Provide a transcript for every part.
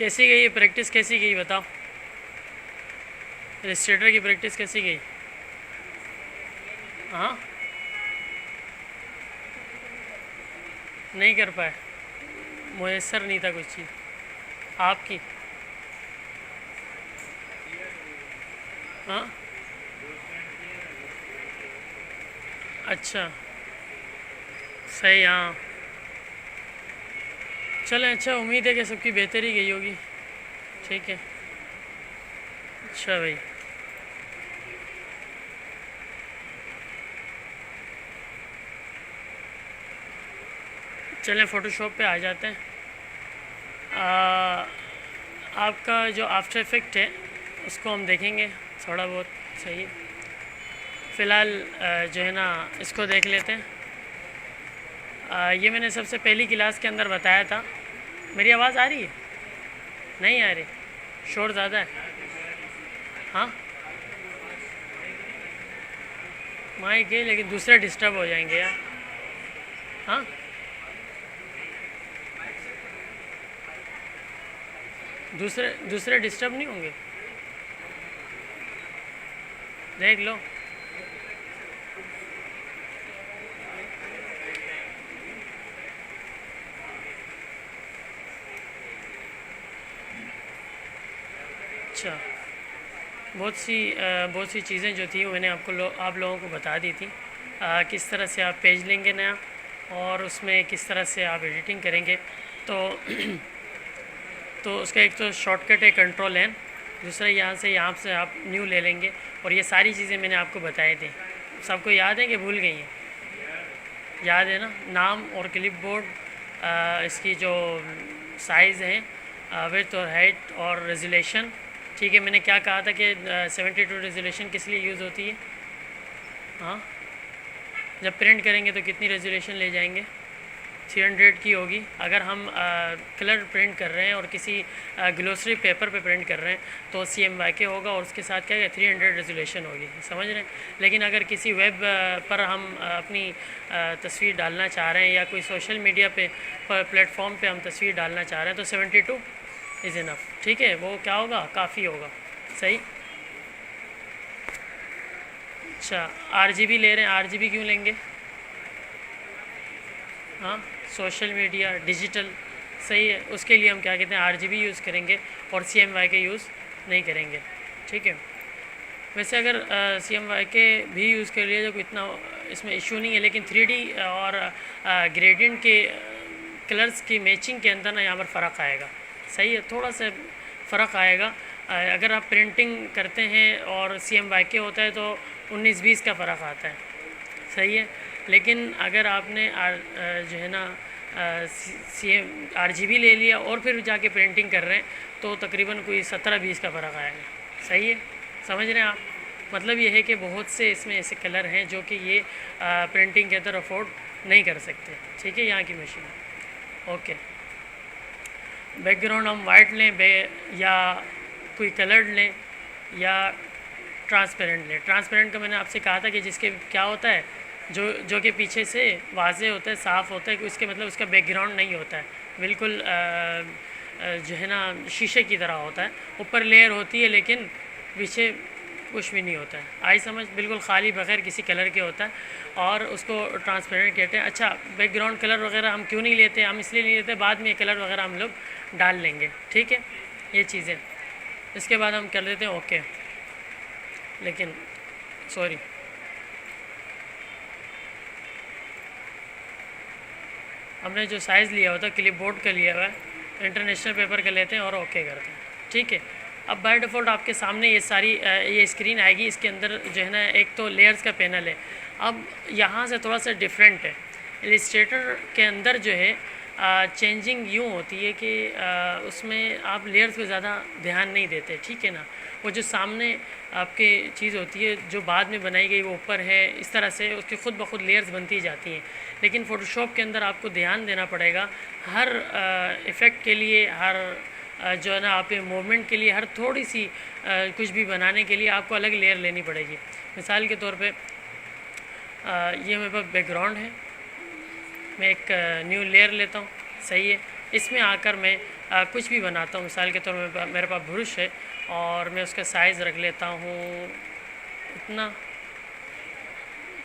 कैसी गई प्रैक्टिस, कैसी गई बताओ। रजिस्ट्रेटर की प्रैक्टिस कैसी गई? हाँ, नहीं कर पाए, मुयसर नहीं था कुछ चीज़ आपकी। हाँ, अच्छा, सही। हाँ, चलें, अच्छा, उम्मीद है कि सबकी बेहतरी गई होगी। ठीक है, अच्छा भाई। चलें फ़ोटोशॉप पे आ जाते हैं। आ, आपका जो आफ्टर इफ़ेक्ट है उसको हम देखेंगे थोड़ा बहुत। सही, फ़िलहाल जो है ना इसको देख लेते हैं। ये मैंने सबसे पहली क्लास के अंदर बताया था। मेरी आवाज़ आ रही है? नहीं आ रही? शोर ज़्यादा है? हाँ, माइक है लेकिन दूसरे डिस्टर्ब हो जाएंगे यार। हाँ, दूसरे दूसरे डिस्टर्ब नहीं होंगे? देख लो। अच्छा, बहुत सी चीज़ें जो थी वो मैंने आप लोगों को बता दी थी। किस तरह से आप पेज लेंगे नया और उसमें किस तरह से आप एडिटिंग करेंगे। तो तो उसका एक तो शॉर्टकट है कंट्रोल एन, दूसरा यहाँ से आप न्यू ले लेंगे। और ये सारी चीज़ें मैंने आपको बताई थी। सबको याद है कि भूल गई हैं? याद है ना? नाम और क्लिपबोर्ड, इसकी जो साइज़ है, विड्थ और हाइट और रेजोल्यूशन। ठीक है, मैंने क्या कहा था कि 72 रेजोल्यूशन किस लिए यूज़ होती है? हाँ, जब प्रिंट करेंगे तो कितनी रेजोल्यूशन ले जाएंगे? 300 की होगी। अगर हम कलर प्रिंट कर रहे हैं और किसी ग्लोसरी पेपर पे प्रिंट कर रहे हैं तो CMYK होगा और उसके साथ क्या है 300 रेजोल्यूशन होगी। समझ रहे हैं? लेकिन अगर किसी वेब पर हम अपनी तस्वीर डालना चाह रहे हैं या कोई सोशल मीडिया पे प्लेटफॉर्म पे हम तस्वीर डालना चाह रहे हैं तो 72 इज़ इनफ। ठीक है, वो क्या होगा, काफ़ी होगा। सही। अच्छा, RGB ले रहे हैं, RGB क्यों लेंगे? हाँ, सोशल मीडिया डिजिटल, सही है। उसके लिए हम क्या कहते हैं RGB यूज़ करेंगे और CMYK यूज़ नहीं करेंगे। ठीक है, वैसे अगर CMYK भी यूज़ कर लिया तो कोई इतना इसमें इशू नहीं है, लेकिन 3D और ग्रेडियंट के कलर्स की मैचिंग के अंदर ना यहाँ पर फ़र्क आएगा। सही है, थोड़ा सा फ़र्क आएगा। अगर आप प्रिंटिंग करते हैं और CMYK होता है तो 19-20 का फ़र्क आता है। सही है, लेकिन अगर आपने जो है ना RGB ले लिया और फिर जाके प्रिंटिंग कर रहे हैं तो तकरीबन कोई 17-20 का फ़र्क आएगा। सही है, समझ रहे हैं आप? मतलब ये है कि बहुत से इसमें ऐसे कलर हैं जो कि ये प्रिंटिंग के अंदर अफोर्ड नहीं कर सकते। ठीक है, यहाँ की मशीन। ओके, बैकग्राउंड हम वाइट लें या कोई कलर्ड लें या ट्रांसपेरेंट लें। ट्रांसपेरेंट का मैंने आपसे कहा था कि जिसके क्या होता है, जो कि पीछे से वाज़े होता है, साफ़ होता है, कि उसके मतलब उसका बैकग्राउंड नहीं होता है, बिल्कुल जो है ना शीशे की तरह होता है। ऊपर लेयर होती है लेकिन पीछे कुछ भी नहीं होता है। आई समझ? बिल्कुल खाली बग़ैर किसी कलर के होता है और उसको ट्रांसपेरेंट कहते हैं। अच्छा, बैकग्राउंड कलर वगैरह हम क्यों नहीं लेते? हम इसलिए नहीं लेते, बाद में कलर वगैरह हम लोग डाल लेंगे। ठीक है, ये चीज़ें इसके बाद हम कर लेते हैं। ओके, लेकिन सॉरी, हमने जो साइज़ लिया हुआ था क्लिपबोर्ड का लिया हुआ है, इंटरनेशनल पेपर का लेते हैं और ओके करते हैं। ठीक है, अब बाय डिफ़ॉल्ट आपके सामने ये सारी ये स्क्रीन आएगी। इसके अंदर जो है ना एक तो लेयर्स का पैनल है। अब यहाँ से थोड़ा सा डिफरेंट है। इलस्ट्रेटर के अंदर जो है चेंजिंग यूँ होती है कि उसमें आप लेयर्स पे ज़्यादा ध्यान नहीं देते। ठीक है ना? वो जो सामने आपके चीज़ होती है जो बाद में बनाई गई वो ऊपर है, इस तरह से उसकी ख़ुद ब खुद लेयर्स बनती जाती हैं। लेकिन फ़ोटोशॉप के अंदर आपको ध्यान देना पड़ेगा हर इफ़ेक्ट के लिए, हर जो है ना आप मूवमेंट के लिए, हर थोड़ी सी कुछ भी बनाने के लिए आपको अलग लेयर लेनी पड़ेगी। मिसाल के तौर पे ये मेरे पास बैकग्राउंड है, मैं एक न्यू लेयर लेता हूँ। सही है, इसमें आकर मैं कुछ भी बनाता हूँ, मिसाल के तौर में मेरे पास ब्रश है और मैं उसका साइज़ रख लेता हूँ इतना,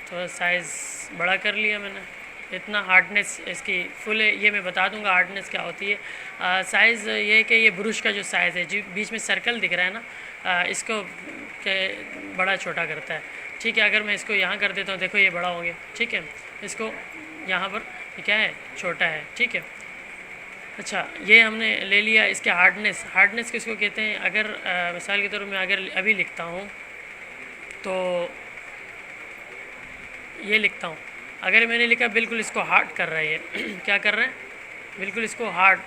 थोड़ा साइज़ बड़ा कर लिया मैंने, इतना हार्डनेस इसकी फुल है, ये मैं बता दूंगा हार्डनेस क्या होती है। साइज़ ये है कि ये ब्रश का जो साइज़ है, जो बीच में सर्कल दिख रहा है ना, इसको के बड़ा छोटा करता है। ठीक है, अगर मैं इसको यहाँ कर देता हूँ, देखो ये बड़ा हो गया। ठीक है, इसको यहाँ पर ये क्या है, छोटा है। ठीक है, अच्छा ये हमने ले लिया। इसके हार्डनेस किसको कहते हैं? अगर मिसाल के तौर में अगर अभी लिखता हूँ तो ये लिखता हूँ, अगर मैंने लिखा बिल्कुल इसको हार्ड कर रहा है ये क्या कर रहा है, बिल्कुल इसको हार्ड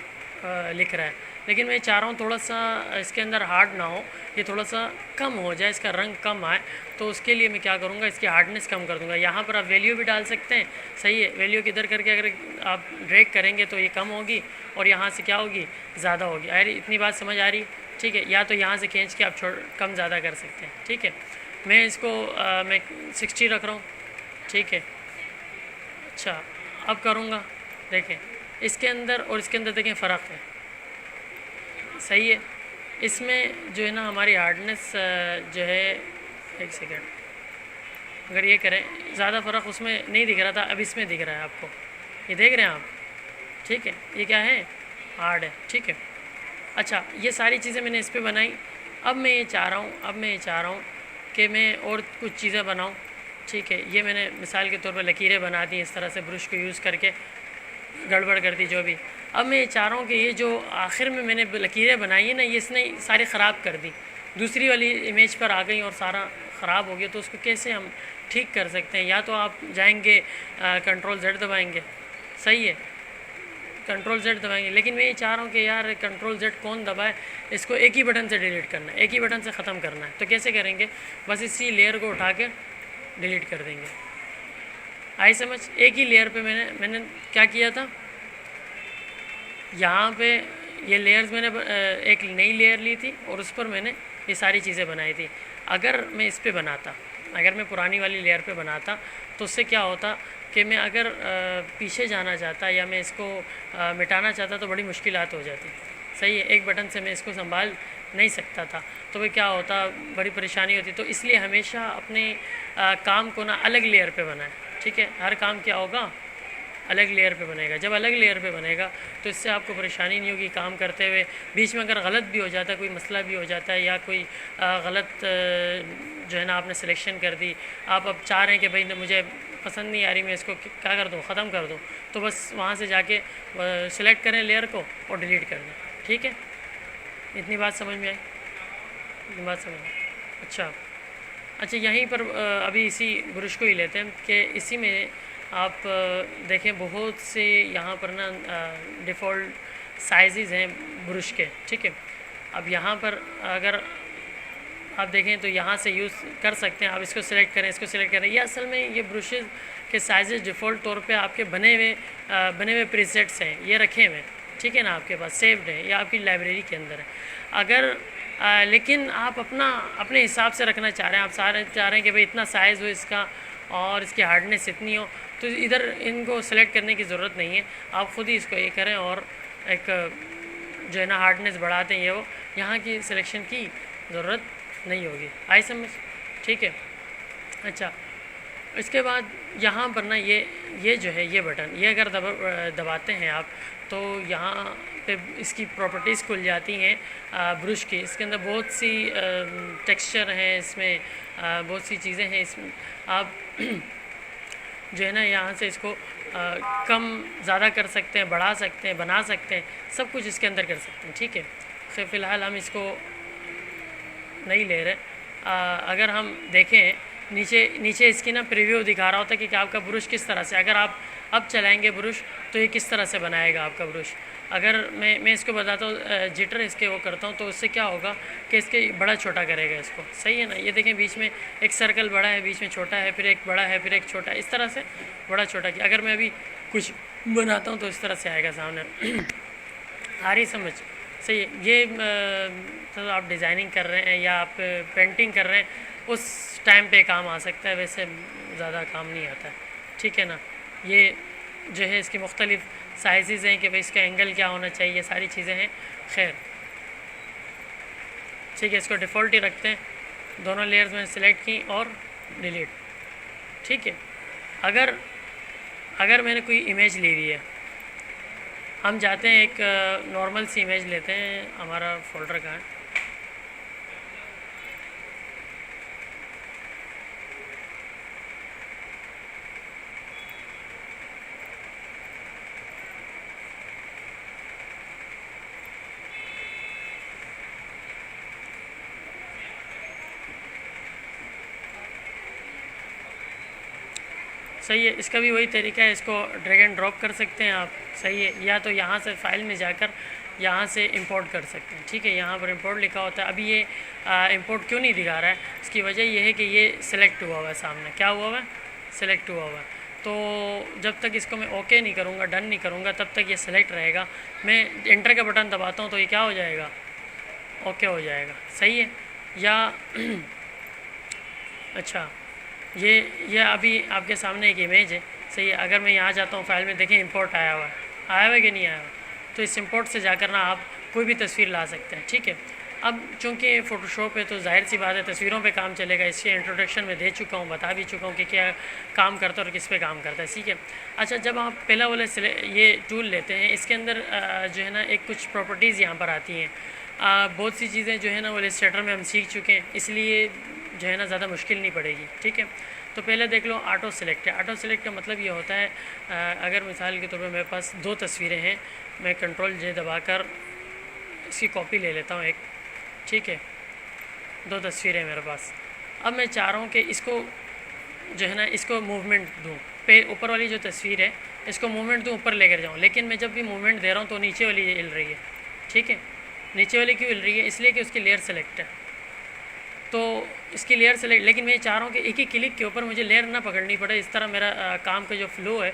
लिख रहा है, लेकिन मैं चाह रहा हूँ थोड़ा सा इसके अंदर हार्ड ना हो, ये थोड़ा सा कम हो जाए, इसका रंग कम आए, तो उसके लिए मैं क्या करूँगा, इसकी हार्डनेस कम कर दूँगा। यहाँ पर आप वैल्यू भी डाल सकते हैं, सही है, वैल्यू किधर करके अगर आप ड्रैग करेंगे तो ये कम होगी और यहाँ से क्या होगी, ज़्यादा होगी। अरे इतनी बात समझ आ रही? ठीक है, या तो यहाँ से खींच के आप कम ज़्यादा कर सकते हैं। ठीक है, मैं इसको मैं 60 रख रहा हूँ। ठीक है, अच्छा अब करूँगा, देखें इसके अंदर और इसके अंदर देखें फ़र्क है, सही है। इसमें जो है ना हमारी हार्डनेस जो है, एक सेकेंड, अगर ये करें, ज़्यादा फ़र्क उसमें नहीं दिख रहा था, अब इसमें दिख रहा है आपको, ये देख रहे हैं आप? ठीक है, ये क्या है, हार्ड है। ठीक है, अच्छा ये सारी चीज़ें मैंने इस पर बनाई। अब मैं ये चाह रहा हूँ कि मैं और कुछ चीज़ें बनाऊँ। ठीक है, ये मैंने मिसाल के तौर पर लकीरें बना दी इस तरह से, ब्रश को यूज़ करके गड़बड़ कर दी जो भी। अब मैं ये चाह रहा हूँ कि ये जो आखिर में मैंने लकीरें बनाई है ना, ये इसने सारी ख़राब कर दी, दूसरी वाली इमेज पर आ गई और सारा ख़राब हो गया। तो उसको कैसे हम ठीक कर सकते हैं? या तो आप जाएंगे कंट्रोल Z दबाएंगे, सही है, कंट्रोल Z दबाएंगे, लेकिन मैं ये चाह रहा हूँ कि यार कंट्रोल Z कौन दबाए, इसको एक ही बटन से डिलीट करना है, एक ही बटन से ख़त्म करना है। तो कैसे करेंगे? बस इसी लेयर को उठा के डिलीट कर देंगे। आई समझ? एक ही लेयर पे मैंने क्या किया था, यहाँ पे ये लेयर्स मैंने एक नई लेयर ली थी और उस पर मैंने ये सारी चीज़ें बनाई थी। अगर मैं इस पे बनाता, अगर मैं पुरानी वाली लेयर पे बनाता तो उससे क्या होता कि मैं अगर पीछे जाना चाहता या मैं इसको मिटाना चाहता तो बड़ी मुश्किलात हो जाती। सही है, एक बटन से मैं इसको संभाल नहीं सकता था, तो भाई क्या होता, बड़ी परेशानी होती। तो इसलिए हमेशा अपने काम को ना अलग लेयर पे बनाएं। ठीक है, हर काम क्या होगा, अलग लेयर पे बनेगा। जब अलग लेयर पे बनेगा तो इससे आपको परेशानी नहीं होगी काम करते हुए। बीच में अगर गलत भी हो जाता है, कोई मसला भी हो जाता है या कोई गलत जो है ना आपने सिलेक्शन कर दी, आप अब चाह रहे हैं कि भाई मुझे पसंद नहीं आ रही, मैं इसको क्या कर दूँ, ख़त्म कर दूँ, तो बस वहाँ से जाके सिलेक्ट करें लेयर को और डिलीट कर दें। ठीक है, इतनी बात समझ में आई? इतनी बात समझ में? अच्छा यहीं पर अभी इसी ब्रश को ही लेते हैं कि इसी में आप देखें बहुत से यहाँ पर ना डिफ़ॉल्ट साइज़ हैं ब्रश के। ठीक है, अब यहाँ पर अगर आप देखें तो यहाँ से यूज़ कर सकते हैं, आप इसको सिलेक्ट करें, इसको सिलेक्ट करें। ये असल में ये ब्रशेज़ के साइज़ डिफ़ॉल्ट तौर पे आपके बने हुए प्रीसेट्स हैं, ये रखे हुए हैं। ठीक है ना, आपके पास सेव्ड है या आपकी लाइब्रेरी के अंदर है। अगर लेकिन आप अपने हिसाब से रखना चाह रहे हैं, आप सारे चाह रहे हैं कि भाई इतना साइज़ हो इसका और इसकी हार्डनेस इतनी हो, तो इधर इनको सेलेक्ट करने की ज़रूरत नहीं है। आप ख़ुद ही इसको ये करें और एक जो है ना हार्डनेस बढ़ाते हैं, ये वो यहाँ की सिलेक्शन की ज़रूरत नहीं होगी। आई समझ? ठीक है, अच्छा इसके बाद यहाँ पर ना ये जो है ये बटन, ये अगर दबाते हैं आप तो यहाँ पे इसकी प्रॉपर्टीज़ खुल जाती हैं ब्रश की। इसके अंदर बहुत सी टेक्सचर हैं, इसमें बहुत सी चीज़ें हैं। इसमें आप जो है ना यहाँ से इसको कम ज़्यादा कर सकते हैं, बढ़ा सकते हैं, बना सकते हैं, सब कुछ इसके अंदर कर सकते हैं। ठीक है, तो फ़िलहाल हम इसको नहीं ले रहे। अगर हम देखें नीचे इसकी ना प्रीव्यू दिखा रहा होता है कि आपका ब्रश किस तरह से, अगर आप अब चलाएंगे ब्रश तो ये किस तरह से बनाएगा आपका ब्रश। अगर मैं इसको बताता हूँ जिटर इसके वो करता हूँ तो उससे क्या होगा कि इसके बड़ा छोटा करेगा इसको। सही है ना, ये देखें बीच में एक सर्कल बड़ा है, बीच में छोटा है, फिर एक बड़ा है, फिर एक छोटा है, इस तरह से बड़ा छोटा किया। अगर मैं अभी कुछ बनाता हूँ तो इस तरह से आएगा सामने। आ रही समझ? सही है, ये तो आप डिज़ाइनिंग कर रहे हैं या आप पेंटिंग कर रहे हैं उस टाइम पे काम आ सकता है, वैसे ज़्यादा काम नहीं आता है। ठीक है ना, ये जो है इसकी मुख्तलिफ साइज़ हैं कि भाई इसका एंगल क्या होना चाहिए, ये सारी चीज़ें हैं। खैर ठीक है, इसको डिफ़ॉल्ट ही रखते हैं। दोनों लेयर्स मैंने सिलेक्ट की और डिलीट। ठीक है, अगर अगर मैंने कोई इमेज ली हुई है, हम जाते हैं एक नॉर्मल सी इमेज लेते हैं, हमारा फोल्डर का है। सही है, इसका भी वही तरीका है, इसको ड्रैग एंड ड्रॉप कर सकते हैं आप। सही है, या तो यहाँ से फाइल में जाकर यहाँ से इंपोर्ट कर सकते हैं। ठीक है, यहाँ पर इंपोर्ट लिखा होता है। अभी ये इंपोर्ट क्यों नहीं दिखा रहा है, इसकी वजह ये है कि ये सिलेक्ट हुआ हुआ है, सामने क्या हुआ हुआ है, सिलेक्ट हुआ हुआ है। तो जब तक इसको मैं ओके नहीं करूँगा, डन नहीं करूँगा, तब तक ये सिलेक्ट रहेगा। मैं एंटर का बटन दबाता हूँ तो ये क्या हो जाएगा, ओके हो जाएगा। सही है, या अच्छा ये अभी आपके सामने एक इमेज है। सही है, अगर मैं यहाँ जाता हूँ फाइल में, देखें इंपोर्ट आया हुआ है कि नहीं आया हुआ। तो इस इंपोर्ट से जाकर ना आप कोई भी तस्वीर ला सकते हैं। ठीक है, अब चूँकि फ़ोटोशॉप है तो जाहिर सी बात है तस्वीरों पे काम चलेगा। इसके इंट्रोडक्शन में दे चुका हूँ, बता भी चुका हूँ कि क्या काम करता है और किस पे काम करता है। ठीक है, अच्छा जब आप पहला वाले ये टूल लेते हैं, इसके अंदर जो है ना एक कुछ प्रॉपर्टीज़ यहाँ पर आती हैं। बहुत सी चीज़ें जो है ना वो इलस्ट्रेटर में हम सीख चुके हैं, इसलिए जो है ना ज़्यादा मुश्किल नहीं पड़ेगी। ठीक है, तो पहले देख लो ऑटो सेलेक्ट है। ऑटो सेलेक्ट का मतलब ये होता है अगर मिसाल के तौर पे मेरे पास 2 तस्वीरें हैं, मैं कंट्रोल जे दबाकर इसकी कॉपी ले लेता हूँ एक। ठीक है, 2 तस्वीरें मेरे पास। अब मैं चाह रहा हूँ कि इसको जो है ना इसको मूवमेंट दूँ, ऊपर वाली जो तस्वीर है इसको मूवमेंट दूँ, ऊपर लेकर जाऊँ। लेकिन मैं जब भी मूवमेंट दे रहा हूँ तो नीचे वाली हिल रही है। ठीक है, नीचे वाली क्यों हिल रही है, इसलिए कि उसकी लेयर सेलेक्ट है, तो इसकी लेयर सेलेक्ट। लेकिन मैं चाह रहा हूँ कि एक ही क्लिक के ऊपर मुझे लेयर ना पकड़नी पड़े। इस तरह मेरा काम का जो फ्लो है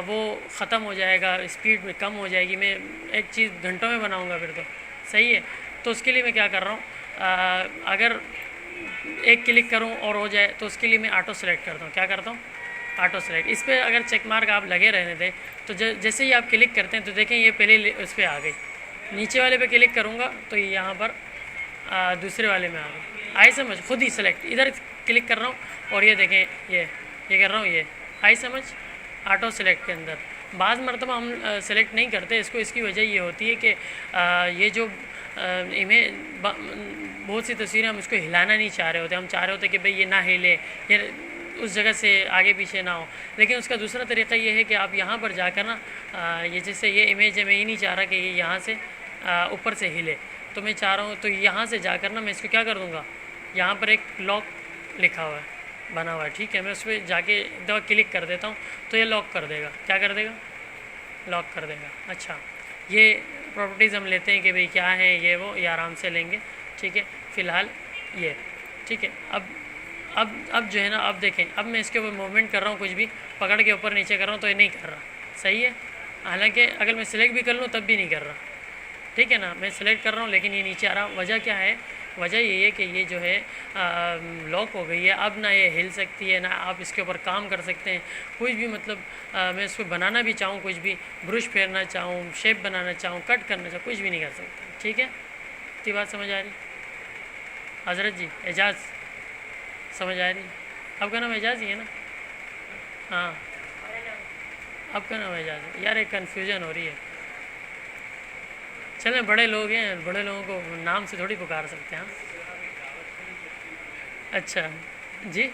वो ख़त्म हो जाएगा, स्पीड में कम हो जाएगी। मैं एक चीज़ घंटों में बनाऊँगा फिर तो। सही है, तो उसके लिए मैं क्या कर रहा हूँ, अगर एक क्लिक करूँ और हो जाए तो उसके लिए मैं ऑटो सेलेक्ट करता हूँ। क्या करता हूँ, ऑटो सेलेक्ट। इस पर अगर चेक मार्क आप लगे रहने दें तो जैसे ही आप क्लिक करते हैं तो देखें ये पहले उस पर आ गई। नीचे वाले पे क्लिक करूँगा तो ये यहाँ पर दूसरे वाले में आ गई। आई समझ, खुद ही सेलेक्ट, इधर क्लिक कर रहा हूँ और ये देखें ये कर रहा हूँ, ये आई समझ। ऑटो सेलेक्ट के अंदर बाज़ मरतबा हम सेलेक्ट नहीं करते इसको। इसकी वजह ये होती है कि ये जो इमेज बहुत सी तस्वीरें हम इसको हिलाना नहीं चाह रहे होते। हम चाह रहे होते कि भाई ये ना हिले, ये उस जगह से आगे पीछे ना हो। लेकिन उसका दूसरा तरीका ये है कि आप यहाँ पर जाकर ना ये जैसे ये इमेज है, मैं ये नहीं चाह रहा कि ये यहाँ से ऊपर से हिले, तो मैं चाह रहा हूँ तो यहाँ से जाकर ना मैं इसको क्या कर दूँगा, यहाँ पर एक लॉक लिखा हुआ है, बना हुआ है। ठीक है, मैं उस पर जाके एक दफ़ा क्लिक कर देता हूँ तो ये लॉक कर देगा। क्या कर देगा, लॉक कर देगा। अच्छा, ये प्रॉपर्टीज़ हम लेते हैं कि भाई क्या है ये वो, ये आराम से लेंगे। ठीक है, फ़िलहाल ये ठीक है। अब जो है ना, अब देखें, अब मैं इसके ऊपर मूवमेंट कर रहा हूँ, कुछ भी पकड़ के ऊपर नीचे कर रहा हूँ तो ये नहीं कर रहा। सही है, हालांकि अगर मैं सिलेक्ट भी कर लूँ तब भी नहीं कर रहा। ठीक है ना, मैं सिलेक्ट कर रहा हूँ लेकिन ये नीचे आ रहा। वजह क्या है, वजह ये है कि ये जो है लॉक हो गई है। अब ना ये हिल सकती है, ना आप इसके ऊपर काम कर सकते हैं कुछ भी। मतलब मैं इसको बनाना भी चाहूँ, कुछ भी ब्रश फेरना चाहूँ, शेप बनाना चाहूँ, कट करना चाहूँ, कुछ भी नहीं कर सकता। ठीक है, इतनी बात समझ आ रही हज़रत जी? एजाज़ समझ आ रही? आपका नाम एजाज़ ही है ना? हाँ, आपका नाम एजाज़ है। यार एक कन्फ्यूज़न हो रही है। चलें, बड़े लोग हैं, बड़े लोगों को नाम से थोड़ी पुकार सकते हैं। अच्छा जी,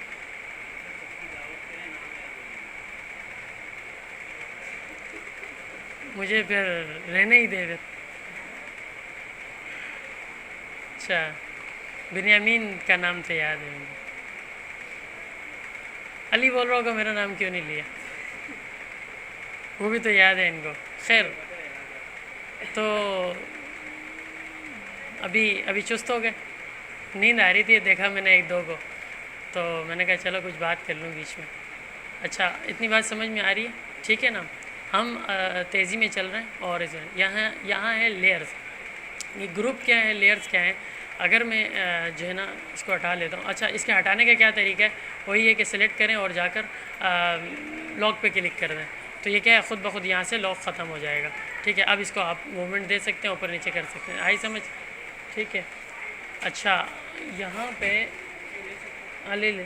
मुझे फिर रहने ही दे फिर। अच्छा, बिन्यामीन का नाम तो याद है मुझे। अली बोल रहा होगा मेरा नाम क्यों नहीं लिया, वो भी तो याद है इनको। खैर, तो अभी चुस्त हो गए, नींद आ रही थी, देखा मैंने एक दो को, तो मैंने कहा चलो कुछ बात कर लूँ बीच में। अच्छा, इतनी बात समझ में आ रही है? ठीक है ना, हम तेज़ी में चल रहे हैं। और यहाँ है लेयर्स। ये ग्रुप क्या है, लेयर्स क्या है। अगर मैं जो है ना इसको हटा लेता हूँ। अच्छा, इसके हटाने का क्या तरीका है, वही है कि सिलेक्ट करें और जाकर लॉक पे क्लिक कर दें। तो ये क्या है, ख़ुद ब खुद यहाँ से लॉक ख़त्म हो जाएगा। ठीक है, अब इसको आप मूवमेंट दे सकते हैं, ऊपर नीचे कर सकते हैं। आई समझ? ठीक है। अच्छा, यहाँ पे ले ले।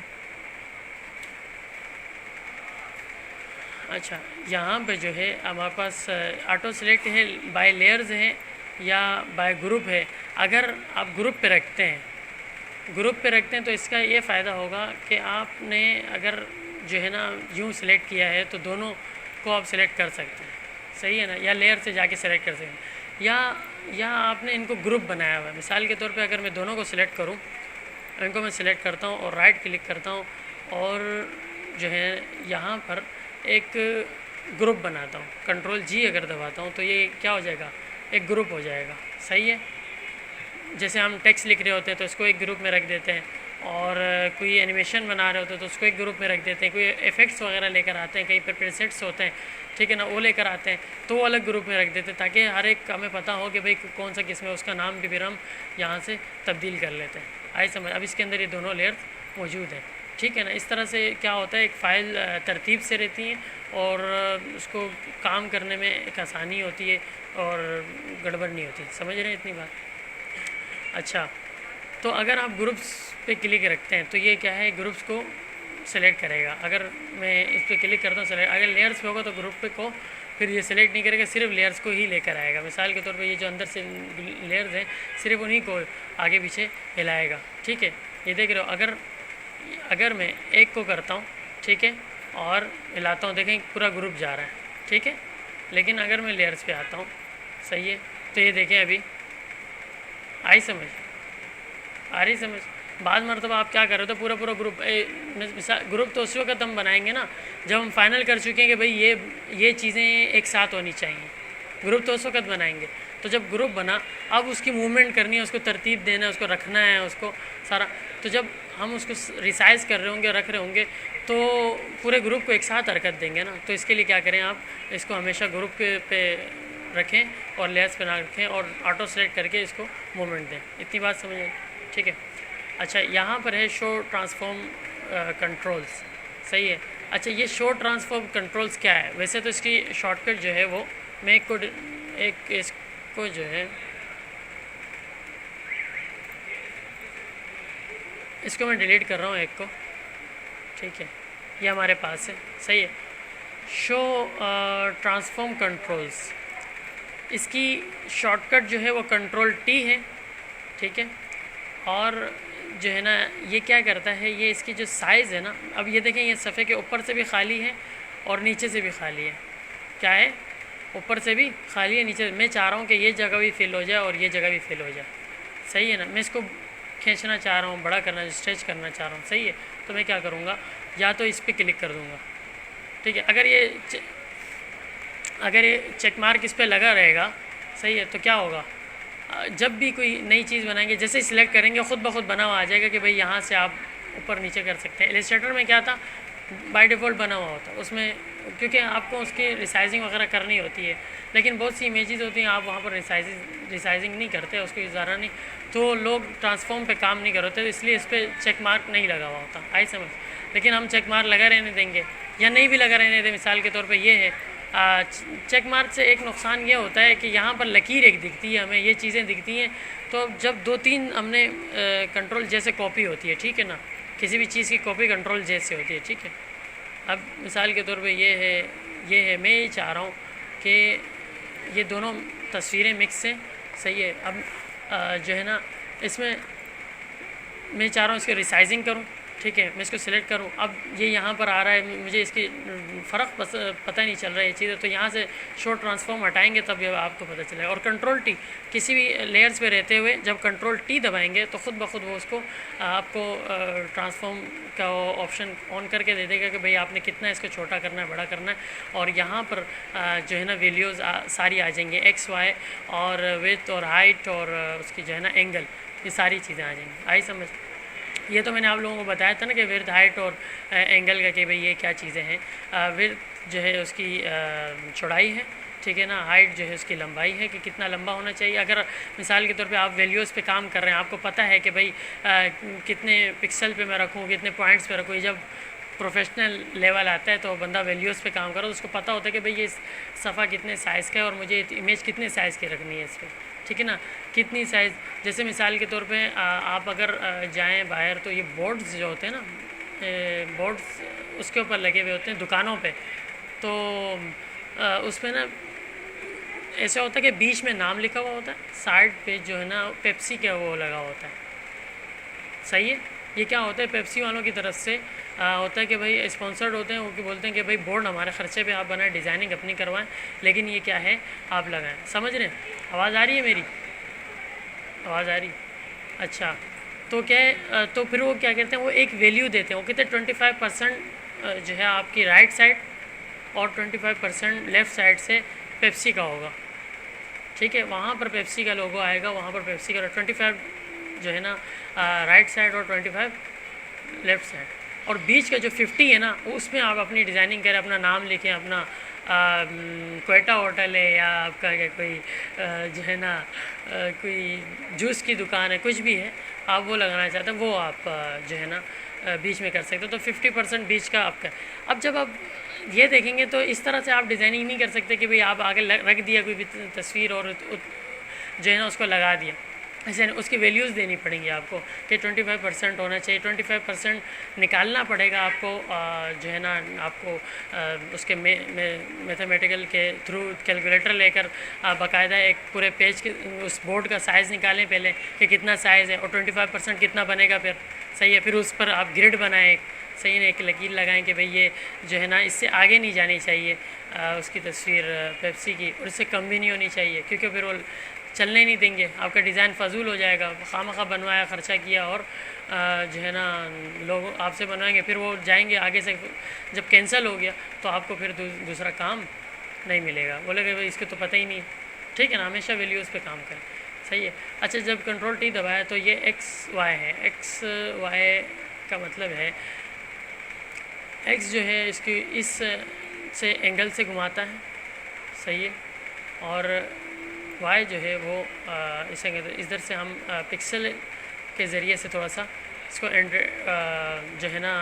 अच्छा, यहाँ पे जो है हमारे पास ऑटो सेलेक्ट है, बाय लेयर्स है या बाय ग्रुप है। अगर आप ग्रुप पे रखते हैं तो इसका ये फ़ायदा होगा कि आपने अगर जो है ना यूँ सिलेक्ट किया है तो दोनों को आप सिलेक्ट कर सकते हैं, सही है ना, या लेयर से जाके सिलेक्ट कर सकते हैं, या आपने इनको ग्रुप बनाया हुआ है। मिसाल के तौर पे अगर मैं दोनों को सिलेक्ट करूँ, इनको मैं सिलेक्ट करता हूँ और राइट क्लिक करता हूँ और जो है यहाँ पर एक ग्रुप बनाता हूँ, कंट्रोल जी अगर दबाता हूँ तो ये क्या हो जाएगा, एक ग्रुप हो जाएगा। सही है। जैसे हम टेक्स्ट लिख रहे होते हैं तो इसको एक ग्रुप में रख देते हैं, और कोई एनिमेशन बना रहे होते हैं तो उसको एक ग्रुप में रख देते हैं, कोई इफ़ेक्ट्स वगैरह लेकर आते हैं, कहीं पर प्रीसेट्स होते हैं, ठीक है ना, वो लेकर आते हैं तो वो अलग ग्रुप में रख देते हैं, ताकि हर एक हमें पता हो कि भाई कौन सा किस में, उसका नाम भी फिर हम यहाँ से तब्दील कर लेते हैं। आई समझ? अब इसके अंदर ये दोनों लेयर्स मौजूद हैं, ठीक है ना। इस तरह से क्या होता है, एक फ़ाइल तरतीब से रहती है और उसको काम करने में एक आसानी होती है और गड़बड़ नहीं होती। समझ रहे हैं इतनी बात? अच्छा, तो अगर आप ग्रुप्स पे क्लिक रखते हैं तो ये क्या है, ग्रुप्स को सेलेक्ट करेगा। अगर मैं इस पर क्लिक करता हूँ सेलेक्ट, अगर लेयर्स पे होगा तो ग्रुप पे को फिर ये सेलेक्ट नहीं करेगा, सिर्फ लेयर्स को ही लेकर आएगा। मिसाल के तौर पे ये जो अंदर से लेयर्स हैं सिर्फ उन्हीं को आगे पीछे हिलाएगा। ठीक है, ये देख रहे हो। अगर मैं एक को करता हूँ, ठीक है, और हिलाता हूँ, देखें पूरा ग्रुप जा रहा है, ठीक है। लेकिन अगर मैं लेयर्स पे आता हूँ, सही है, तो ये देखें अभी आई समझ, आ रही समझ। बाद मरतबा आप क्या कर रहे हो, तो पूरा ग्रुप ग्रुप तो उस वक्त हम बनाएंगे ना जब हम फाइनल कर चुके हैं कि भाई ये चीज़ें एक साथ होनी चाहिए। ग्रुप तो उस वक्त बनाएंगे। तो जब ग्रुप बना, अब उसकी मूवमेंट करनी है, उसको तरतीब देना है, उसको रखना है, उसको सारा। तो जब हम उसको रिसाइज़ कर रहे होंगे, रख रहे होंगे, तो पूरे ग्रुप को एक साथ हरकत देंगे ना। तो इसके लिए क्या करें, आप इसको हमेशा ग्रुप पे रखें और लेयर्स पे ना रखें और ऑटो सेलेक्ट करके इसको मूवमेंट दें। इतनी बात समझ आई? ठीक है। अच्छा, यहाँ पर है शो ट्रांसफॉर्म कंट्रोल्स, सही है। अच्छा, ये शो ट्रांसफॉर्म कंट्रोल्स क्या है? वैसे तो इसकी शॉर्टकट जो है वो मैं इसको जो है इसको मैं डिलीट कर रहा हूँ, एक को, ठीक है, ये हमारे पास है, सही है। शो ट्रांसफॉर्म कंट्रोल्स, इसकी शॉर्टकट जो है वो कंट्रोल टी है, ठीक है। और जो है ना ये क्या करता है, ये इसकी जो साइज़ है ना, अब ये देखें ये सफ़े के ऊपर से भी खाली है और नीचे से भी खाली है। क्या है, ऊपर से भी खाली है, नीचे। मैं चाह रहा हूँ कि ये जगह भी फिल हो जाए और ये जगह भी फिल हो जाए, सही है ना। मैं इसको खींचना चाह रहा हूँ, बड़ा करना, स्ट्रेच करना चाह रहा हूँ, सही है। तो मैं क्या करूँगा, या तो इस पर क्लिक कर दूँगा, ठीक है। अगर ये चेक मार्क इस पर लगा रहेगा, सही है, तो क्या होगा, जब भी कोई नई चीज़ बनाएंगे, जैसे ही सिलेक्ट करेंगे ख़ुद ब खुद बना हुआ आ जाएगा कि भाई यहाँ से आप ऊपर नीचे कर सकते हैं। इलस्ट्रेटर में क्या था, बाय डिफ़ॉल्ट बना हुआ होता उसमें, क्योंकि आपको उसकी रिसाइजिंग वगैरह करनी होती है। लेकिन बहुत सी इमेजेस होती हैं आप वहाँ पर रिसाइजिंग नहीं करते, उसको इजारा नहीं, तो लोग ट्रांसफॉर्म पे काम नहीं करते, तो इसलिए इस पर चेक मार्क नहीं लगा हुआ होता। आई समझ? लेकिन हम चेक मार्क लगा रहने देंगे या नहीं भी लगा रहने दें। मिसाल के तौर पर ये है, चेक मार्क से एक नुकसान ये होता है कि यहाँ पर लकीर एक दिखती है, हमें ये चीज़ें दिखती हैं। तो जब 2-3 हमने कंट्रोल जैसे कॉपी होती है, ठीक है ना, किसी भी चीज़ की कॉपी कंट्रोल जैसे होती है, ठीक है। अब मिसाल के तौर पे ये है, मैं ये चाह रहा हूँ कि ये दोनों तस्वीरें मिक्स हैं, सही है। अब जो है ना इसमें मैं चाह रहा हूँ इसकी रिसाइजिंग करूँ, ठीक है, मैं इसको सिलेक्ट करूँ। अब ये यहाँ पर आ रहा है, मुझे इसकी फ़र्क पता नहीं चल रहा है ये चीज़, तो यहाँ से शो ट्रांसफॉर्म हटाएंगे तब ये आपको पता चलेगा। और कंट्रोल टी, किसी भी लेयर्स पे रहते हुए जब कंट्रोल टी दबाएंगे तो ख़ुद ब खुद वो उसको आपको ट्रांसफॉर्म का ऑप्शन ऑन करके दे देगा कि भाई आपने कितना इसको छोटा करना है, बड़ा करना है। और यहाँ पर जो है ना वैल्यूज़ सारी आ जाएंगी, एक्स वाई और विड्थ और हाइट और उसकी जो है ना एंगल, ये सारी चीज़ें आ जाएंगी। आई समझ? ये तो मैंने आप लोगों को बताया था ना कि विड्थ, हाइट और एंगल का, कि भाई ये क्या चीज़ें हैं। विड्थ जो है उसकी चौड़ाई है, ठीक है ना। हाइट जो है उसकी लंबाई है कि कितना लंबा होना चाहिए। अगर मिसाल के तौर पे आप वैल्यूज़ पे काम कर रहे हैं, आपको पता है कि भाई कितने पिक्सल पे मैं रखूँ, कितने पॉइंट्स पे रखूँ। जब प्रोफेशनल लेवल आता है तो बंदा वैल्यूज़ पे काम करो, तो उसको पता होता है कि भाई ये सफ़ा कितने साइज़ का है और मुझे इमेज कितने साइज़ की रखनी है इस पर, ठीक है ना, कितनी साइज़। जैसे मिसाल के तौर पे आप अगर जाएं बाहर तो ये बोर्ड्स जो होते हैं ना, बोर्ड्स उसके ऊपर लगे हुए होते हैं दुकानों पे, तो उस पर ना ऐसा होता है कि बीच में नाम लिखा हुआ होता है, साइड पे जो है ना पेप्सी का वो लगा होता है, सही है। ये क्या होता है, पेप्सी वालों की तरफ से होता है कि भाई स्पॉन्सर्ड होते हैं, वो बोलते हैं कि भाई बोर्ड हमारे ख़र्चे पे आप बनाएं, डिज़ाइनिंग अपनी करवाएं, लेकिन ये क्या है आप लगाएं। समझ रहे हैं? आवाज़ आ रही है मेरी? आवाज़ आ रही? अच्छा, तो क्या है, तो फिर वो क्या कहते हैं, वो एक वैल्यू देते हैं, वो कहते हैं 25% जो है आपकी राइट साइड और 25% लेफ़्ट साइड से पेप्सी का होगा, ठीक है। वहाँ पर पेप्सी का लोगो आएगा, वहाँ पर पेप्सी का 25 जो है ना राइट साइड और 25 लेफ़्ट साइड, और बीच का जो 50 है ना उसमें आप अपनी डिज़ाइनिंग करें, अपना नाम लिखें, अपना क्वेटा होटल है या आपका क्या कोई जो है ना कोई जूस की दुकान है, कुछ भी है आप वो लगाना चाहते हैं, वो आप जो है ना बीच में कर सकते हो, तो 50% बीच का आपका। अब जब आप ये देखेंगे तो इस तरह से आप डिज़ाइनिंग नहीं कर सकते कि भाई आप आगे रख दिया कोई भी तस्वीर और जो है ना उसको लगा दिया, ऐसे उसकी वैल्यूज़ देनी पड़ेंगी आपको कि 25% होना चाहिए, 25% निकालना पड़ेगा आपको, जो है ना आपको उसके मैथमेटिकल के थ्रू कैलकुलेटर लेकर बाकायदा एक पूरे पेज के उस बोर्ड का साइज़ निकालें पहले कि कितना साइज़ है और 25% कितना बनेगा, फिर सही है, फिर उस पर आप ग्रिड बनाएं, सही है, एक लकीर लगाएं कि भाई ये जो है ना इससे आगे नहीं जानी चाहिए उसकी तस्वीर पेप्सी की, और इससे कम भी नहीं होनी चाहिए, क्योंकि फिर वो चलने नहीं देंगे, आपका डिज़ाइन फजूल हो जाएगा, खामखा बनवाया, ख़र्चा किया और जो है ना लोग आपसे बनवाएंगे, फिर वो जाएंगे आगे से, जब कैंसिल हो गया तो आपको फिर दूसरा काम नहीं मिलेगा, बोलेगा भाई इसको तो पता ही नहीं है, ठीक है ना। हमेशा वैल्यूज़ पे काम करें, सही है। अच्छा, जब कंट्रोल टी दबाया तो ये एक्स वाई है, एक्स वाई का मतलब है एक्स जो है इसकी इस से एंगल से घुमाता है, सही है, और वाई जो है वो इस एंगल इधर से हम पिक्सल के ज़रिए से थोड़ा सा इसको जो है ना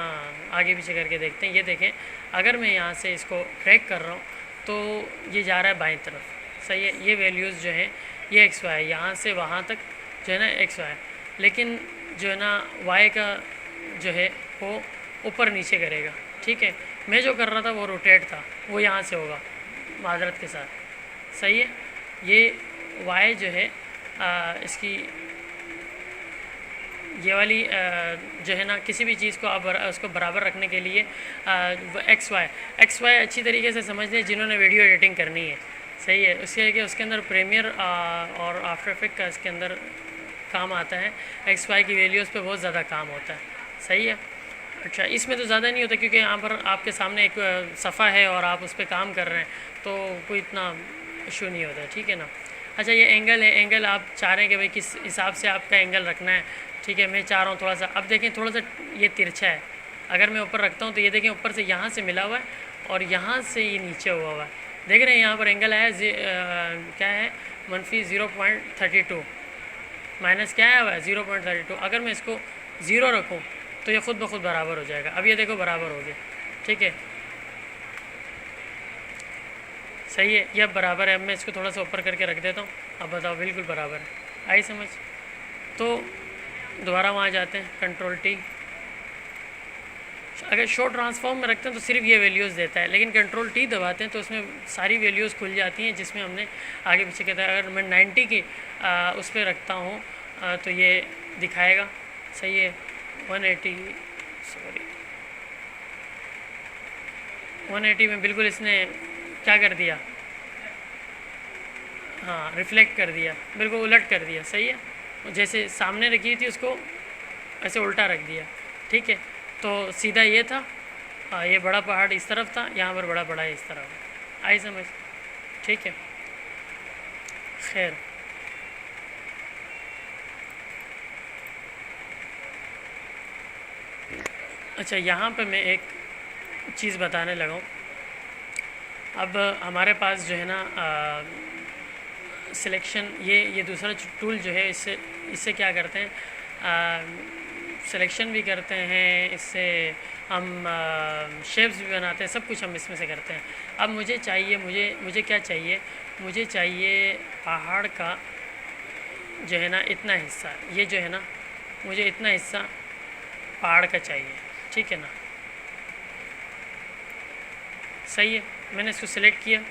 आगे पीछे करके देखते हैं। ये देखें, अगर मैं यहाँ से इसको ट्रैक कर रहा हूँ तो ये जा रहा है बाईं तरफ, सही है। ये वैल्यूज़ जो हैं ये एक्स वाई, यहाँ से वहाँ तक जो है ना एक्स वाई, लेकिन जो है ना वाई का जो है वो ऊपर नीचे करेगा, ठीक है। मैं जो कर रहा था वो रोटेट था, वो यहाँ से होगा माजरत के साथ, सही है। ये वाई जो है इसकी ये वाली जो है ना किसी भी चीज़ को आप उसको बराबर रखने के लिए एक्स वाई अच्छी तरीके से समझ लें जिन्होंने वीडियो एडिटिंग करनी है, सही है। उसके अंदर प्रीमियर और आफ्टर इफेक्ट का इसके अंदर काम आता है, एक्स वाई की वैल्यूज़ पे बहुत ज़्यादा काम होता है, सही है। अच्छा, इसमें तो ज़्यादा नहीं होता क्योंकि यहाँ पर आपके सामने एक सफ़ा है और आप उस पर काम कर रहे हैं, तो कोई इतना इशू नहीं होता, ठीक है ना। अच्छा, ये एंगल है, एंगल आप चाह रहे हैं कि भाई किस हिसाब से आपका एंगल रखना है, ठीक है। मैं चाह रहा हूँ थोड़ा सा, अब देखें थोड़ा सा ये तिरछा है, अगर मैं ऊपर रखता हूँ तो ये देखें ऊपर से यहाँ से मिला हुआ है और यहाँ से ये नीचे हुआ है, देख रहे हैं। यहाँ पर एंगल आया क्या है, -0.32, माइनस क्या है हुआ है 0.32। अगर मैं इसको 0 रखूँ तो ये ख़ुद ब खुद बराबर हो जाएगा। अब ये देखो बराबर हो गया, ठीक है, सही है, ये अब बराबर है। अब मैं इसको थोड़ा सा ऊपर करके रख देता हूँ, अब बताओ बिल्कुल बराबर है, आई समझ। तो दोबारा वहाँ जाते हैं, कंट्रोल टी। अगर शो ट्रांसफॉर्म में रखते हैं तो सिर्फ ये वैल्यूज़ देता है, लेकिन कंट्रोल टी दबाते हैं तो उसमें सारी वैल्यूज़ खुल जाती हैं जिसमें हमने आगे पीछे कहता है। अगर मैं 90 की उस पर रखता हूँ तो ये दिखाएगा, सही है। 180 में बिल्कुल इसने क्या कर दिया, हाँ रिफ्लेक्ट कर दिया, बिल्कुल उलट कर दिया, सही है। जैसे सामने रखी थी उसको ऐसे उल्टा रख दिया, ठीक है। तो सीधा ये था, ये बड़ा पहाड़ इस तरफ था, यहाँ पर बड़ा बड़ा इस तरफ, आई समझ, ठीक है। खैर, अच्छा, यहाँ पे मैं एक चीज़ बताने लगा हूँ। अब हमारे पास जो है ना सिलेक्शन, ये दूसरा टूल जो है इससे क्या करते हैं, सिलेक्शन भी करते हैं, इससे हम शेप्स भी बनाते हैं, सब कुछ हम इसमें से करते हैं। अब मुझे चाहिए, मुझे क्या चाहिए, मुझे चाहिए पहाड़ का जो है ना इतना हिस्सा, ये जो है ना मुझे इतना हिस्सा पहाड़ का चाहिए, ठीक है ना। सही है, मैंने इसको सिलेक्ट किया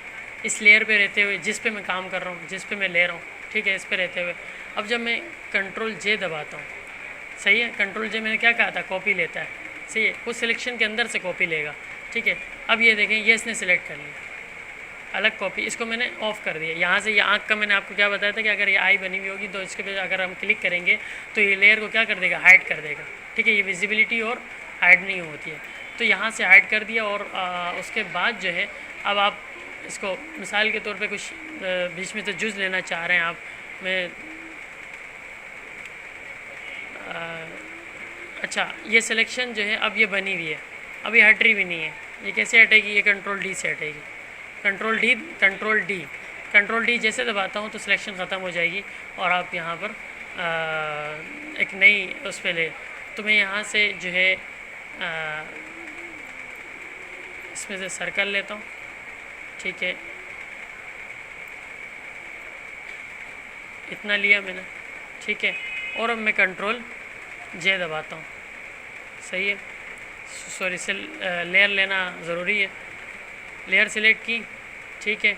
इस लेयर पे रहते हुए जिस पे मैं काम कर रहा हूँ, जिस पे मैं ले रहा हूँ, ठीक है, इस पे रहते हुए। अब जब मैं कंट्रोल जे दबाता हूँ, सही है, कंट्रोल जे मैंने क्या कहा था, कॉपी लेता है, सही है, उस सिलेक्शन के अंदर से कॉपी लेगा, ठीक है। अब ये देखें, ये इसने सिलेक्ट कर लिया, अलग कॉपी, इसको मैंने ऑफ़ कर दिया। यहाँ से ये आँख का मैंने आपको क्या बताया था कि अगर ये आई बनी हुई होगी तो इसके पे अगर हम क्लिक करेंगे तो ये लेयर को क्या कर देगा, हाइड कर देगा, ठीक है। ये विजिबिलिटी और हाइड नहीं होती है, तो यहाँ से हाइड कर दिया। और उसके बाद जो है, अब आप इसको मिसाल के तौर पे कुछ बीच में से जुज़ लेना चाह रहे हैं आप, मैं अच्छा, ये सिलेक्शन जो है अब ये बनी हुई है, अब ये हट रही भी नहीं है, ये कैसे हटेगी, ये कंट्रोल डी से हटेगी। कंट्रोल डी जैसे दबाता हूँ तो सिलेक्शन ख़त्म हो जाएगी और आप यहाँ पर एक नई उस पर ले। तो मैं यहाँ से जो है इसमें से सर्कल लेता हूँ, ठीक है, इतना लिया मैंने, ठीक है। और अब मैं कंट्रोल जे दबाता हूँ, सही है, सॉरी से लेयर लेना ज़रूरी है। लेयर सिलेक्ट की, ठीक है,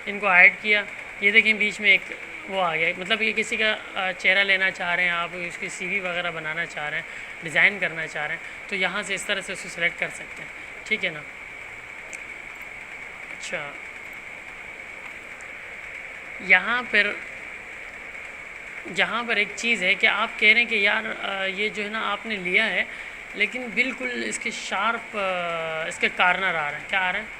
इनको हाइड किया, ये देखें बीच में एक वो आ गया, मतलब ये किसी का चेहरा लेना चाह रहे हैं आप, इसकी सीवी वगैरह बनाना चाह रहे हैं, डिज़ाइन करना चाह रहे हैं, तो यहाँ से इस तरह से उसको सिलेक्ट कर सकते हैं, ठीक है ना। अच्छा, यहाँ पर एक चीज़ है कि आप कह रहे हैं कि यार ये जो है ना आपने लिया है लेकिन बिल्कुल इसके शार्प इसके कार्नर आ रहे हैं, क्या आ रहे हैं,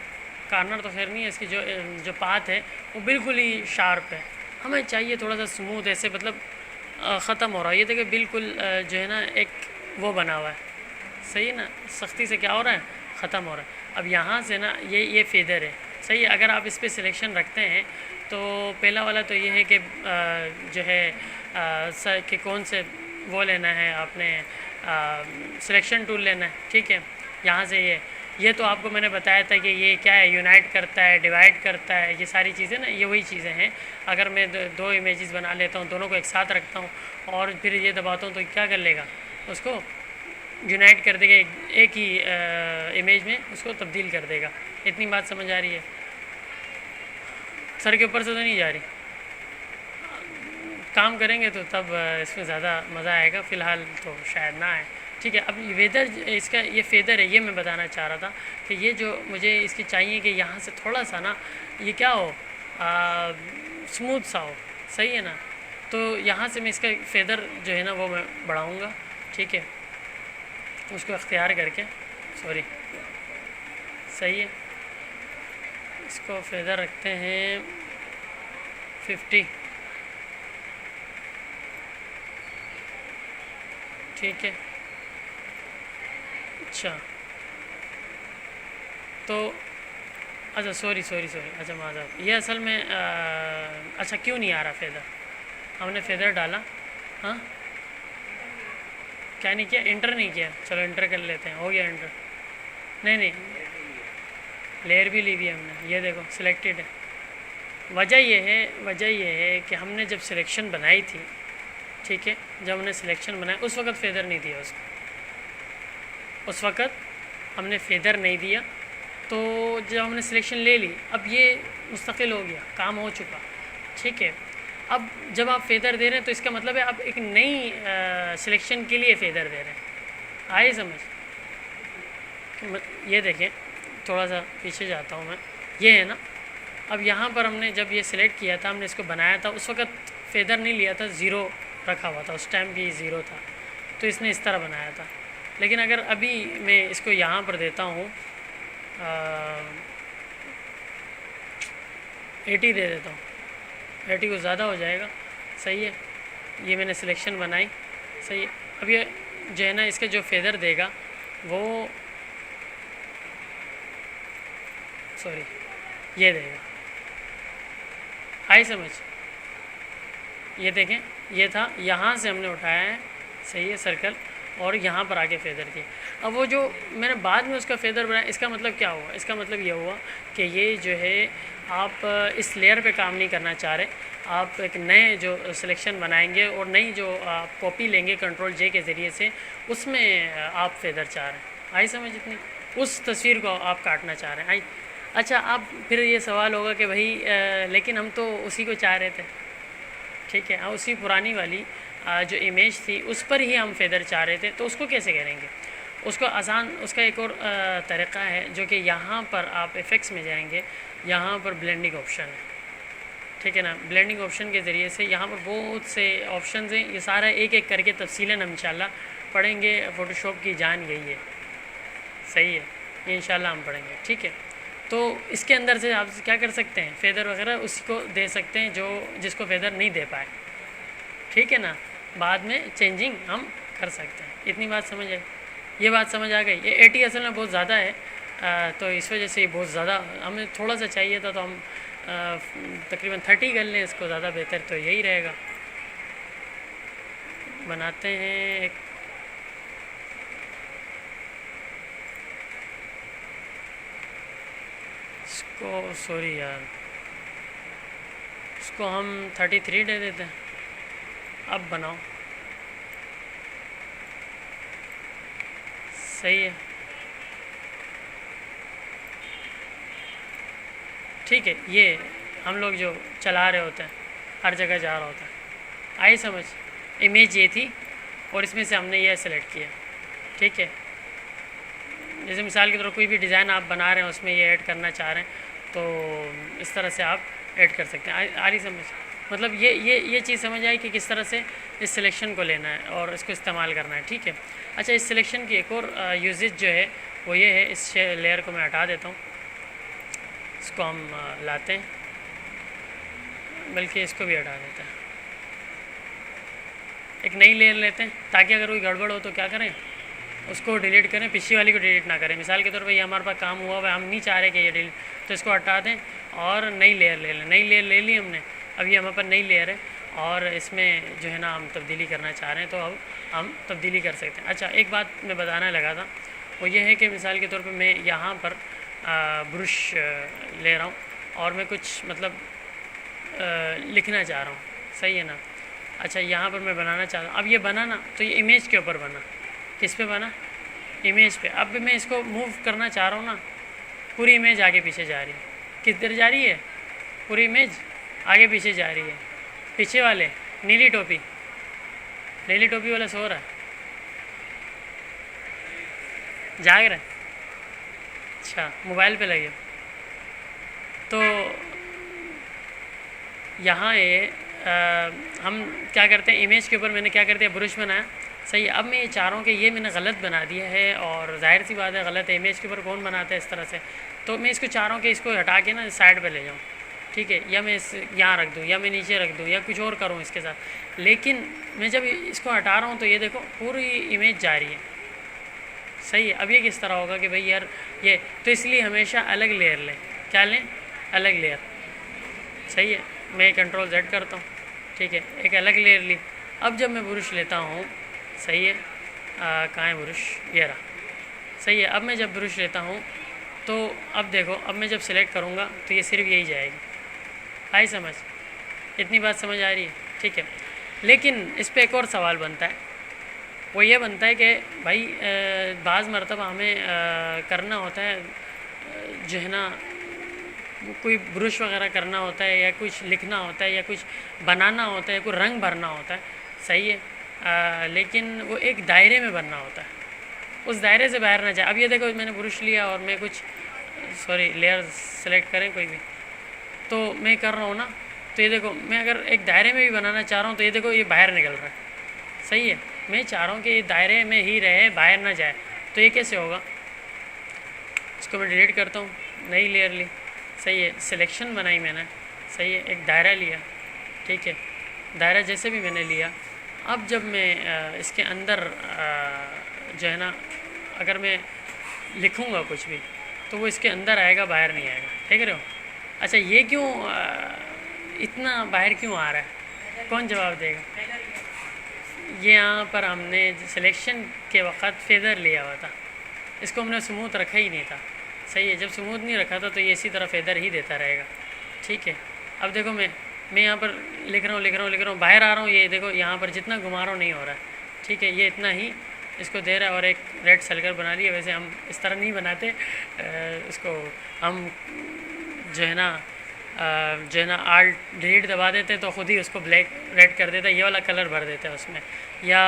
कार्नर तो खैर नहीं है, इसकी जो पाथ है वो बिल्कुल ही शार्प है। हमें चाहिए थोड़ा सा स्मूथ, ऐसे मतलब ख़त्म हो रहा है, ये देखिए बिल्कुल जो है ना एक वो बना हुआ है, सही है ना, सख्ती से क्या हो रहा है, ख़त्म हो रहा है। अब यहाँ से ना ये फेदर है, सही है। अगर आप इस पर सिलेक्शन रखते हैं तो पहला वाला तो ये है कि जो है कि कौन से वो लेना है आपने, सिलेक्शन टूल लेना है, ठीक है। यहाँ से ये तो आपको मैंने बताया था कि ये क्या है, यूनाइट करता है, डिवाइड करता है, ये सारी चीज़ें ना, ये वही चीज़ें हैं। अगर मैं दो इमेजेस बना लेता हूँ, दोनों को एक साथ रखता हूँ और फिर ये दबाता हूँ तो क्या कर लेगा, उसको यूनाइट कर देगा, एक ही इमेज में उसको तब्दील कर देगा। इतनी बात समझ आ रही है, सर के ऊपर से तो नहीं जा रही, काम करेंगे तो तब इसमें ज़्यादा मज़ा आएगा, फ़िलहाल तो शायद ना आए, ठीक है। अब वेदर इसका ये फेदर है, ये मैं बताना चाह रहा था कि ये जो मुझे इसकी चाहिए कि यहाँ से थोड़ा सा ना ये क्या हो, स्मूथ सा हो, सही है ना। तो यहाँ से मैं इसका फेदर जो है ना वो मैं बढ़ाऊँगा, ठीक है, उसको अख्तियार करके, सॉरी, सही है, इसको फेदर रखते हैं 50, ठीक है। अच्छा, तो अच्छा सॉरी, अच्छा माज़रत, ये असल में अच्छा क्यों नहीं आ रहा फेदर, हमने फेदर डाला, हाँ क्या नहीं किया, इंटर नहीं किया, चलो इंटर कर लेते हैं, हो गया इंटर, नहीं लेयर भी ली हुई है हमने, ये देखो सिलेक्टेड है। वजह ये है कि हमने जब सिलेक्शन बनाई थी, ठीक है, जब हमने सिलेक्शन बनाया उस वक़्त फेदर नहीं दिया उसको, उस वक़्त हमने फेदर नहीं दिया, तो जब हमने सिलेक्शन ले ली अब ये मुस्तकिल हो गया, काम हो चुका, ठीक है। अब जब आप फेदर दे रहे हैं तो इसका मतलब है आप एक नई सिलेक्शन के लिए फेदर दे रहे हैं, आए समझ। ये देखें, थोड़ा सा पीछे जाता हूँ मैं, ये है ना, अब यहाँ पर हमने जब ये सिलेक्ट किया था, हमने इसको बनाया था, उस वक़्त फेदर नहीं लिया था, ज़ीरो रखा हुआ था, उस टाइम भी ज़ीरो था, तो इसने इस तरह बनाया था। लेकिन अगर अभी मैं इसको यहाँ पर देता हूँ 80 दे देता हूँ, 80 को ज़्यादा हो जाएगा, सही है, ये मैंने सिलेक्शन बनाई, सही है। अब ये जो है ना इसके जो फेदर देगा वो, सॉरी, ये देगा, आई समझ। ये देखें, ये था, यहाँ से हमने उठाया है, सही है, सर्कल, और यहाँ पर आके फेदर किया। अब वो जो मैंने बाद में उसका फेदर बनाया, इसका मतलब क्या हुआ? इसका मतलब ये हुआ कि ये जो है आप इस लेयर पे काम नहीं करना चाह रहे, आप एक नए जो सिलेक्शन बनाएंगे और नई जो आप कॉपी लेंगे कंट्रोल जे के ज़रिए से, उसमें आप फेदर चाह रहे हैं। आई समझ इतनी? उस तस्वीर को आप काटना चाह रहे हैं। आई अच्छा, अब फिर ये सवाल होगा कि भाई लेकिन हम तो उसी को चाह रहे थे, ठीक है, उसी पुरानी वाली जो इमेज थी उस पर ही हम फेदर चाह रहे थे, तो उसको कैसे करेंगे? उसको आसान, उसका एक और तरीक़ा है जो कि यहाँ पर आप इफ़ेक्ट्स में जाएंगे, यहाँ पर ब्लेंडिंग ऑप्शन है, ठीक है ना। ब्लेंडिंग ऑप्शन के ज़रिए से यहाँ पर बहुत से ऑप्शन हैं, ये सारा एक एक करके तफसीलन हम इंशाल्लाह पढ़ेंगे। फ़ोटोशॉप की जान यही है, सही है, ये इंशाल्लाह हम पढ़ेंगे, ठीक है। तो इसके अंदर से आप क्या कर सकते हैं, फेदर वगैरह उसी को दे सकते हैं जो जिसको फेदर नहीं दे पाए, ठीक है ना। बाद में चेंजिंग हम कर सकते हैं। इतनी बात समझ आई? ये बात समझ आ गई? ये 80 असल में बहुत ज़्यादा है, तो इस वजह से बहुत ज़्यादा हमें थोड़ा सा चाहिए था, तो हम तकरीबन 30 कर लें, इसको ज़्यादा बेहतर तो यही रहेगा। बनाते हैं एक, इसको सॉरी यार, इसको हम 33 दे देते हैं। अब बनाओ, सही है, ठीक है। ये हम लोग जो चला रहे होते हैं, हर जगह जा रहा होता है, आई समझ? इमेज ये थी और इसमें से हमने ये सेलेक्ट किया, ठीक है। जैसे मिसाल के तौर पर कोई भी डिज़ाइन आप बना रहे हैं, उसमें ये ऐड करना चाह रहे हैं, तो इस तरह से आप ऐड कर सकते हैं। आ रही समझ? मतलब ये चीज़ समझ आई कि किस तरह से इस सिलेक्शन को लेना है और इसको इस्तेमाल करना है, ठीक है। अच्छा, इस सिलेक्शन की एक और यूजेज जो है वो ये है, इस लेयर को मैं हटा देता हूँ, इसको हम लाते हैं, बल्कि इसको भी हटा देते हैं, एक नई लेयर लेते हैं, ताकि अगर कोई गड़बड़ हो तो क्या करें, उसको डिलीट करें, पिछली वाली को डिलीट ना करें। मिसाल के तौर पर ये हमारे पास काम हुआ है, हम नहीं चाह रहे कि ये डिलीट, तो इसको हटा दें और नई लेयर ले लें। नई लेयर ले ली हमने, अब ये हमारे पास नई लेयर है और इसमें जो है ना हम तब्दीली करना चाह रहे हैं, तो अब हम तब्दीली कर सकते हैं। अच्छा, एक बात मैं बताने लगा था, वो ये है कि मिसाल के तौर पर मैं यहाँ पर ब्रश ले रहा हूँ और मैं कुछ मतलब लिखना चाह रहा हूँ, सही है ना। अच्छा, यहाँ पर मैं बनाना चाह रहा हूँ, अब ये बना ना, तो ये इमेज के ऊपर बना, किस पे बना? इमेज पे। अब मैं इसको मूव करना चाह रहा हूँ ना, पूरी इमेज आगे पीछे जा रही है, किधर जा रही है? पूरी इमेज आगे पीछे जा रही है। पीछे वाले नीली टोपी वाला सो रहा है, जाग रहा है, अच्छा मोबाइल पे लगे। तो यहाँ ये हम क्या करते हैं, इमेज के ऊपर मैंने क्या करते हैं, ब्रश बनाया, सही है। अब मैं ये चाह रहा हूँ कि ये मैंने गलत बना दिया है, और जाहिर सी बात है गलत है, इमेज के ऊपर कौन बनाता है इस तरह से। तो मैं इसको चाह रहा हूँ कि इसको हटा के ना साइड पे ले जाऊँ, ठीक है, या मैं इस यहाँ रख दूँ, या मैं नीचे रख दूँ, या कुछ और करूँ इसके साथ। लेकिन मैं जब इसको हटा रहा हूँ तो ये देखो पूरी इमेज जा रही है, सही है। अब ये किस तरह होगा कि भाई यार ये, तो इसलिए हमेशा अलग लेयर लें। क्या लें? अलग लेयर, सही है। मैं कंट्रोल Z करता हूँ, ठीक है, एक अलग लेयर ली। अब जब मैं ब्रश लेता हूँ, सही है, कहाँ है ब्रश, ये रहा, सही है। अब मैं जब ब्रश लेता हूँ तो अब देखो, अब मैं जब सेलेक्ट करूँगा तो ये सिर्फ यही जाएगी। आई समझ? इतनी बात समझ आ रही है, ठीक है। लेकिन इस पर एक और सवाल बनता है, वो ये बनता है कि भाई बाज़ मरतबा हमें करना होता है जो है ना, कोई ब्रश वगैरह करना होता है, या कुछ लिखना होता है, या कुछ बनाना होता है, कोई रंग भरना होता है, सही है। लेकिन वो एक दायरे में भरना होता है, उस दायरे से बाहर ना जाए। अब ये देखो मैंने ब्रश लिया और मैं कुछ लेयर सेलेक्ट करें कोई भी, तो मैं कर रहा हूँ ना, तो ये देखो मैं अगर एक दायरे में भी बनाना चाह रहा हूँ तो ये देखो ये बाहर निकल रहा है, सही है। मैं चाह रहा हूँ कि ये दायरे में ही रहे, बाहर ना जाए, तो ये कैसे होगा? इसको मैं डिलीट करता हूँ, नई लेयर ली, सही है, सिलेक्शन बनाई मैंने, सही है, एक दायरा लिया, ठीक है, दायरा जैसे भी मैंने लिया। अब जब मैं इसके अंदर जो है ना, अगर मैं लिखूँगा कुछ भी तो वो इसके अंदर आएगा, बाहर नहीं आएगा, देख रहे हो? अच्छा, ये क्यों इतना बाहर क्यों आ रहा है? कौन जवाब देगा? ये यहाँ पर हमने सिलेक्शन के वक़्त फेदर लिया हुआ था, इसको हमने स्मूथ रखा ही नहीं था। सही है, जब स्मूथ नहीं रखा था तो ये इसी तरह फेदर ही देता रहेगा। ठीक है, अब देखो मैं यहाँ पर लिख रहा हूँ, बाहर आ रहा हूँ, ये देखो यहाँ पर जितना घुमा रहा हूँ नहीं हो रहा है। ठीक है, ये इतना ही इसको दे रहा है और एक रेड सर्कल बना लिया। वैसे हम इस तरह नहीं बनाते, इसको हम जो है ना आल्ट डिलीट दबा देते तो ख़ुद ही उसको ब्लैक रेड कर देता है, ये वाला कलर भर देता है उसमें। या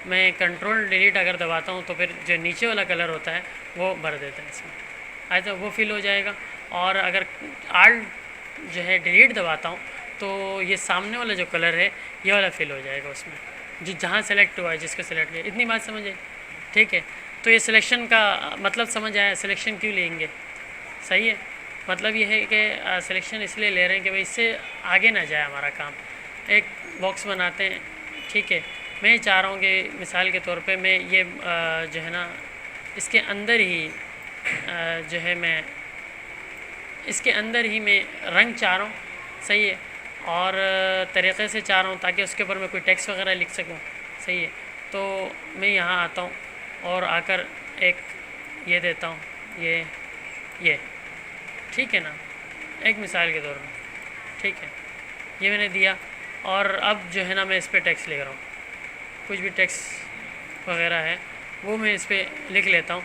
मैं कंट्रोल डिलीट अगर दबाता हूँ तो फिर जो नीचे वाला कलर होता है वो भर देता है इसमें, तो वो फिल हो जाएगा। और अगर आल्ट जो है डिलीट दबाता हूँ तो ये सामने वाला जो कलर है ये वाला फिल हो जाएगा उसमें, जो जहाँ सेलेक्ट हुआ है, जिसको सेलेक्ट किया। इतनी बात समझ आई? ठीक है, तो ये सिलेक्शन का मतलब समझ आया, सिलेक्शन क्यों लेंगे। सही है, मतलब ये है कि सिलेक्शन इसलिए ले रहे हैं कि भाई इससे आगे ना जाए हमारा काम। एक बॉक्स बनाते हैं, ठीक है, मैं चाह रहा हूँ कि मिसाल के तौर पे मैं ये जो है ना इसके अंदर ही जो है मैं इसके अंदर ही मैं रंग चाह रहा हूँ। सही है, और तरीक़े से चाह रहा हूँ ताकि उसके ऊपर मैं कोई टेक्स्ट वगैरह लिख सकूँ। सही है, तो मैं यहाँ आता हूँ और आकर एक ये देता हूँ, ये ठीक है ना, एक मिसाल के तौर में। ठीक है, ये मैंने दिया और अब जो है ना मैं इस पर टेक्स्ट लिख रहा हूँ, कुछ भी टेक्स्ट वगैरह है वो मैं इस पर लिख लेता हूँ।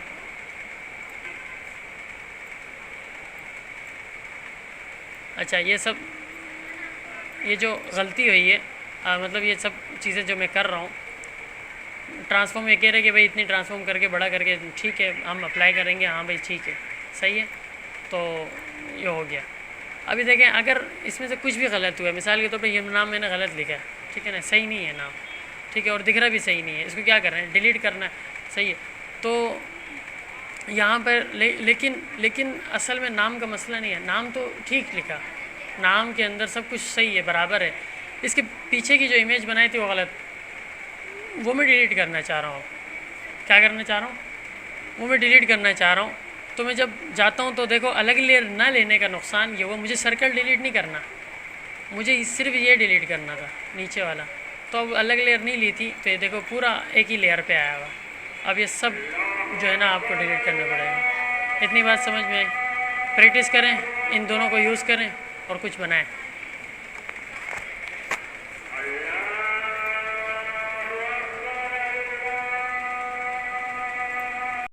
अच्छा, ये जो गलती हुई है, मतलब ये सब चीज़ें जो मैं कर रहा हूँ, ट्रांसफॉर्म ये कह रहे कि भाई इतनी ट्रांसफॉर्म करके बड़ा करके, ठीक है हम अप्लाई करेंगे, हाँ भाई ठीक है, सही है, तो ये हो गया। अभी देखें अगर इसमें से कुछ भी गलत हुआ है, मिसाल के तौर पे ये नाम मैंने गलत लिखा है, ठीक है ना, सही नहीं है नाम, ठीक है, और दिख रहा भी सही नहीं है, इसको क्या करना है, डिलीट करना है। सही है, तो यहाँ पर लेकिन असल में नाम का मसला नहीं है, नाम तो ठीक लिखा, नाम के अंदर सब कुछ सही है, बराबर है। इसके पीछे की जो इमेज बनाई थी वो गलत, वो मैं डिलीट करना चाह रहा हूँ। क्या करना चाह रहा हूँ, वो मैं डिलीट करना चाह रहा हूँ। तो मैं जब जाता हूँ तो देखो अलग लेयर ना लेने का नुकसान ये हुआ, मुझे सर्कल डिलीट नहीं करना, मुझे सिर्फ ये डिलीट करना था नीचे वाला। तो अब अलग लेयर नहीं ली थी तो ये देखो पूरा एक ही लेयर पे आया हुआ। अब ये सब जो है ना आपको डिलीट करना पड़ेगा। इतनी बात समझ में आई? प्रैक्टिस करें, इन दोनों को यूज़ करें और कुछ बनाएं।